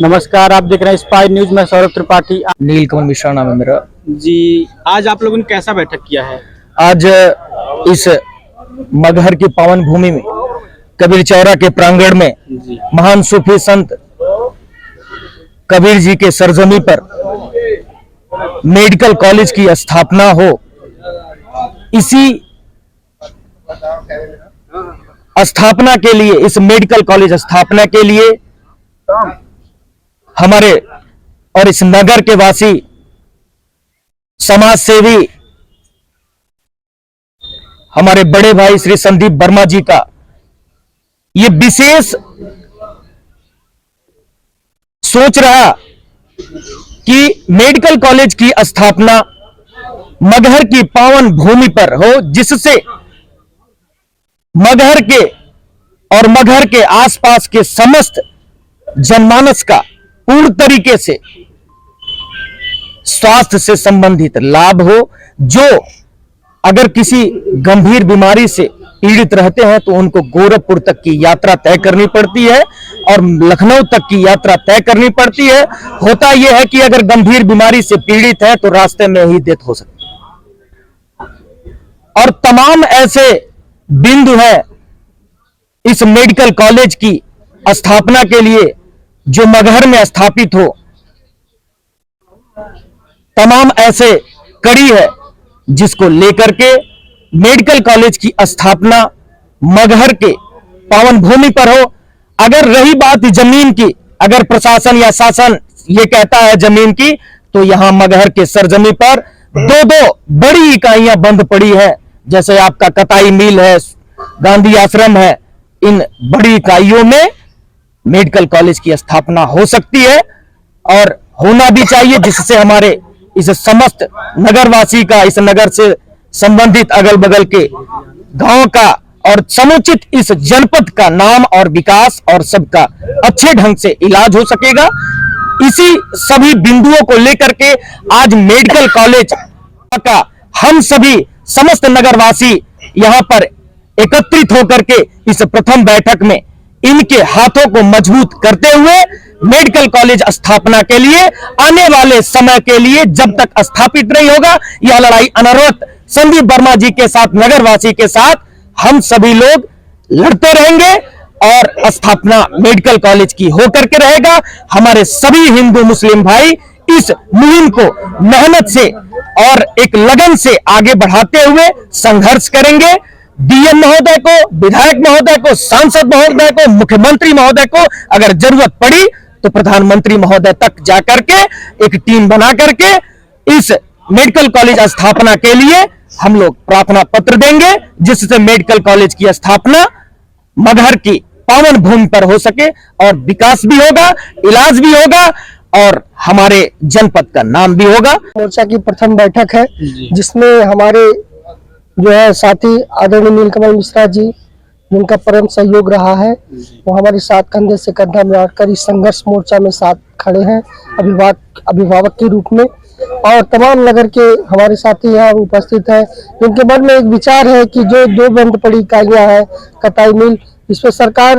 नमस्कार, आप देख रहे हैं स्पाई न्यूज में सौरभ त्रिपाठी। नील कमल मिश्रा नाम है मेरा जी, आज आप लोगों ने कैसा बैठक किया है? आज इस मगहर की पावन भूमि में कबीर चौरा के प्रांगण में महान सूफी संत कबीर जी के सरजमी पर मेडिकल कॉलेज की स्थापना हो, इसी स्थापना के लिए, इस मेडिकल कॉलेज स्थापना के लिए हमारे और इस नगर के वासी समाज सेवी हमारे बड़े भाई श्री संदीप वर्मा जी का ये विशेष सोच रहा कि मेडिकल कॉलेज की स्थापना मगहर की पावन भूमि पर हो, जिससे मगहर के और मगहर के आसपास के समस्त जनमानस का पूर्ण तरीके से स्वास्थ्य से संबंधित लाभ हो। जो अगर किसी गंभीर बीमारी से पीड़ित रहते हैं तो उनको गोरखपुर तक की यात्रा तय करनी पड़ती है और लखनऊ तक की यात्रा तय करनी पड़ती है। होता यह है कि अगर गंभीर बीमारी से पीड़ित है तो रास्ते में ही डेथ हो सकती है। और तमाम ऐसे बिंदु है इस मेडिकल कॉलेज की स्थापना के लिए जो मगहर में स्थापित हो, तमाम ऐसे कड़ी है जिसको लेकर के मेडिकल कॉलेज की स्थापना मगहर के पावन भूमि पर हो। अगर रही बात जमीन की, अगर प्रशासन या शासन ये कहता है जमीन की, तो यहां मगहर के सरजमी पर दो बड़ी इकाइयां बंद पड़ी है, जैसे आपका कताई मिल है, गांधी आश्रम है। इन बड़ी इकाइयों में मेडिकल कॉलेज की स्थापना हो सकती है और होना भी चाहिए, जिससे हमारे इस समस्त नगरवासी का, इस नगर से संबंधित अगल बगल के गांव का और समुचित इस जनपद का नाम और विकास और सबका अच्छे ढंग से इलाज हो सकेगा। इसी सभी बिंदुओं को लेकर के आज मेडिकल कॉलेज का हम सभी समस्त नगरवासी यहां पर एकत्रित होकर के इस प्रथम बैठक में इनके हाथों को मजबूत करते हुए मेडिकल कॉलेज स्थापना के लिए आने वाले समय के लिए, जब तक स्थापित नहीं होगा, यह लड़ाई अनवरत संदीप वर्मा जी के साथ, नगरवासी के साथ हम सभी लोग लड़ते रहेंगे और स्थापना मेडिकल कॉलेज की होकर के रहेगा। हमारे सभी हिंदू मुस्लिम भाई इस मुहिम को मेहनत से और एक लगन से आगे बढ़ाते हुए संघर्ष करेंगे। डीएम महोदय को, विधायक महोदय को, सांसद महोदय को, मुख्यमंत्री महोदय को अगर जरूरत पड़ी तो प्रधानमंत्री महोदय तक जाकर के एक टीम बना करके इस मेडिकल कॉलेज स्थापना के लिए हम लोग प्रार्थना पत्र देंगे, जिससे मेडिकल कॉलेज की स्थापना मगहर की पावन भूमि पर हो सके और विकास भी होगा, इलाज भी होगा और हमारे जनपद का नाम भी होगा। मोर्चा की प्रथम बैठक है जिसमें हमारे जो है साथी आदरणीय नीलकमल मिश्रा जी, जिनका परम सहयोग रहा है, वो हमारे साथ कंधे से कंधा मिलाकर इस संघर्ष मोर्चा में साथ खड़े हैं अभिभावक के रूप में। और तमाम नगर के हमारे साथी यहाँ उपस्थित हैं, जिनके मन में एक विचार है कि जो दो बंद पड़ी इकाइयाँ हैं कताई मिल, इस पर सरकार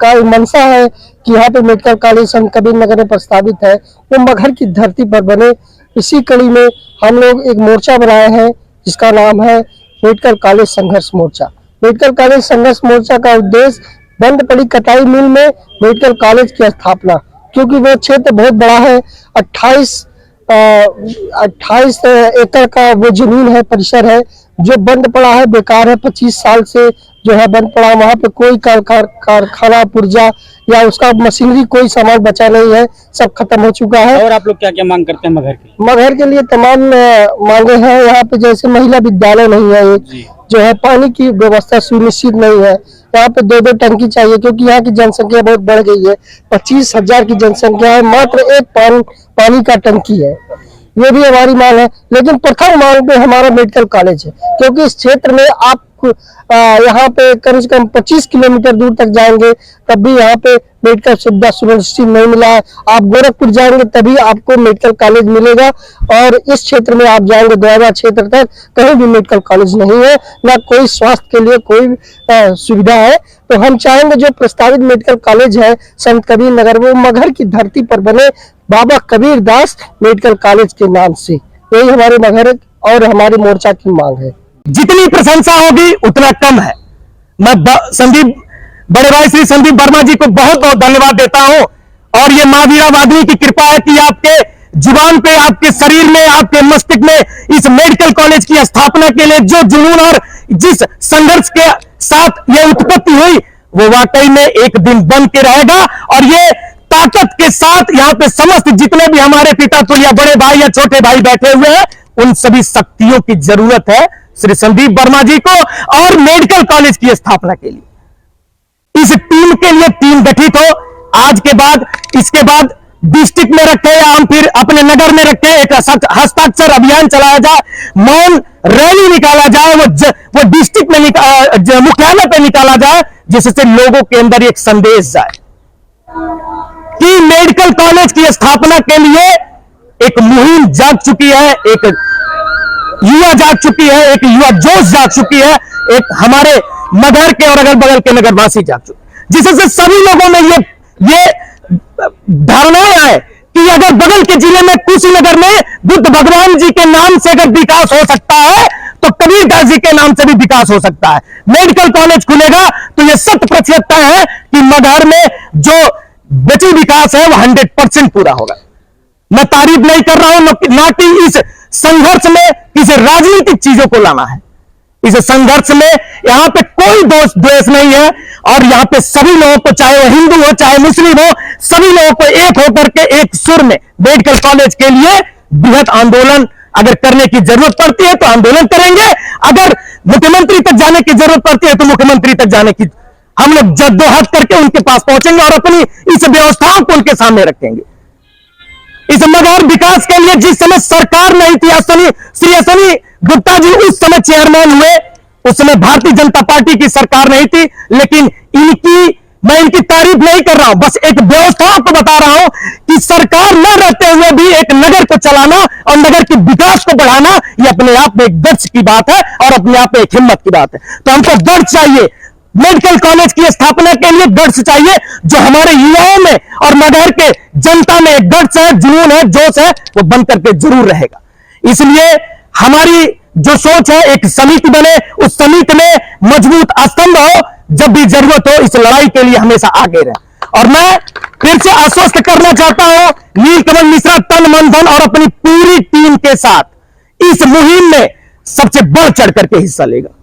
का मंशा है कि यहाँ पे मेडिकल कॉलेज हम कबीर नगर में प्रस्तावित है, वो मगहर की धरती पर बने। इसी कड़ी में हम लोग एक मोर्चा बनाए हैं जिसका नाम है मेडिकल कॉलेज संघर्ष मोर्चा। मेडिकल कॉलेज संघर्ष मोर्चा का उद्देश्य बंद पड़ी कताई मिल में मेडिकल कॉलेज की स्थापना, क्योंकि वो क्षेत्र बहुत बड़ा है, 28 एकड़ का वो जमीन है, परिसर है जो बंद पड़ा है, बेकार है, 25 साल से जो है बंद पड़ा। वहाँ पे कोई कारखाना पुर्जा या उसका मशीनरी कोई सामान बचा नहीं है, सब खत्म हो चुका है। और आप लोग क्या क्या मांग करते हैं मगहर के? मगहर के लिए तमाम मांगे हैं। यहाँ पे जैसे महिला विद्यालय नहीं है, जो है पानी की व्यवस्था सुनिश्चित नहीं है, यहाँ पे 2 टंकी चाहिए, क्योंकि यहाँ की जनसंख्या बहुत बढ़ गई है, 25,000 की जनसंख्या है, मात्र एक पानी का टंकी है। ये भी हमारी मांग है। लेकिन प्रथम मांग पे हमारा मेडिकल कॉलेज है, क्योंकि इस क्षेत्र में यहाँ पे कम से कम 25 किलोमीटर दूर तक जाएंगे तब भी यहाँ पे मेडिकल सुविधा सुनिश्चित नहीं मिला है। आप गोरखपुर जाएंगे तभी आपको मेडिकल कॉलेज मिलेगा, और इस क्षेत्र में आप जाएंगे दोयबा क्षेत्र तक कहीं भी मेडिकल कॉलेज नहीं है, ना कोई स्वास्थ्य के लिए कोई सुविधा है। तो हम चाहेंगे जो प्रस्तावित मेडिकल कॉलेज है संत कबीर नगर वो मगहर की धरती पर बने, बाबा कबीर दास मेडिकल कॉलेज के नाम से। यही हमारे मगहर और हमारे मोर्चा की मांग है। जितनी प्रशंसा होगी उतना कम है। मैं बड़े भाई श्री संदीप वर्मा जी को बहुत बहुत धन्यवाद देता हूं, और ये माँ वीरा वादनी की कृपा है कि आपके जुबान पे, आपके शरीर में, आपके मस्तिष्क में इस मेडिकल कॉलेज की स्थापना के लिए जो जुनून और जिस संघर्ष के साथ ये उत्पत्ति हुई वो वाकई में एक दिन बन के रहेगा। और ये ताकत के साथ यहाँ पे समस्त जितने भी हमारे पिता तुल्य बड़े भाई या छोटे भाई बैठे हुए हैं उन सभी शक्तियों की जरूरत है श्री संदीप वर्मा जी को, और मेडिकल कॉलेज की स्थापना के लिए इस टीम के लिए टीम गठित हो। आज के बाद इसके बाद डिस्ट्रिक्ट में रखे या हम फिर अपने नगर में रखे, एक हस्ताक्षर अभियान चलाया जाए, मौन रैली निकाला जाए, वो डिस्ट्रिक्ट में मुख्यालय पे निकाला जाए, जिससे लोगों के अंदर एक संदेश जाए कि मेडिकल कॉलेज की स्थापना के लिए एक मुहिम जाग चुकी है, एक युवा जाग चुकी है, एक युवा जोश जाग चुकी है, एक हमारे मगहर के और अगल बगल के नगरवासी जाग चुके, जिससे सभी लोगों में ये धारणाएं आए कि अगर बगल के जिले में कुशीनगर में बुद्ध भगवान जी के नाम से अगर विकास हो सकता है तो कबीरदास जी के नाम से भी विकास हो सकता है। मेडिकल कॉलेज खुलेगा तो यह 100% है कि मगहर में जो बची विकास है वह 100% पूरा होगा। मैं तारीफ नहीं कर रहा हूं, ना कि इस संघर्ष में किसी राजनीतिक चीजों को लाना है। इस संघर्ष में यहां पे कोई दोष द्वेष नहीं है, और यहां पे सभी लोगों को, चाहे वो हिंदू हो चाहे मुस्लिम हो, सभी लोगों को एक होकर के एक सुर में मेडिकल कॉलेज के लिए बृहद आंदोलन अगर करने की जरूरत पड़ती है तो आंदोलन करेंगे, अगर मुख्यमंत्री तक जाने की जरूरत पड़ती है तो मुख्यमंत्री तक जाने की हम लोग जद्दोजहद करके उनके पास पहुंचेंगे और अपनी इस व्यवस्थाओं को उनके सामने रखेंगे। इस मगहर विकास के लिए जिस समय सरकार नहीं थी, श्री अश्विनी गुप्ता जी उस समय चेयरमैन हुए, उस समय भारतीय जनता पार्टी की सरकार नहीं थी, लेकिन मैं इनकी तारीफ नहीं कर रहा हूं, बस एक व्यवस्था को बता रहा हूं कि सरकार न रहते हुए भी एक नगर को चलाना और नगर के विकास को बढ़ाना यह अपने आप में एक गर्ज की बात है और अपने आप में एक हिम्मत की बात है। तो हमको गर्ज चाहिए, मेडिकल कॉलेज की स्थापना के लिए गर्ज चाहिए, जो हमारे युवाओं में और मगहर के जनता में एक गर्ज है, जुनून है, जोश है, वो बनकर के जरूर रहेगा। इसलिए हमारी जो सोच है एक समिति बने, उस समिति में मजबूत स्तंभ हो, जब भी जरूरत हो इस लड़ाई के लिए हमेशा आगे रहे। और मैं फिर से आश्वस्त करना चाहता हूं, नीलकमल मिश्रा तन मन धन और अपनी पूरी टीम के साथ इस मुहिम में सबसे बढ़ चढ़ करके हिस्सा लेगा।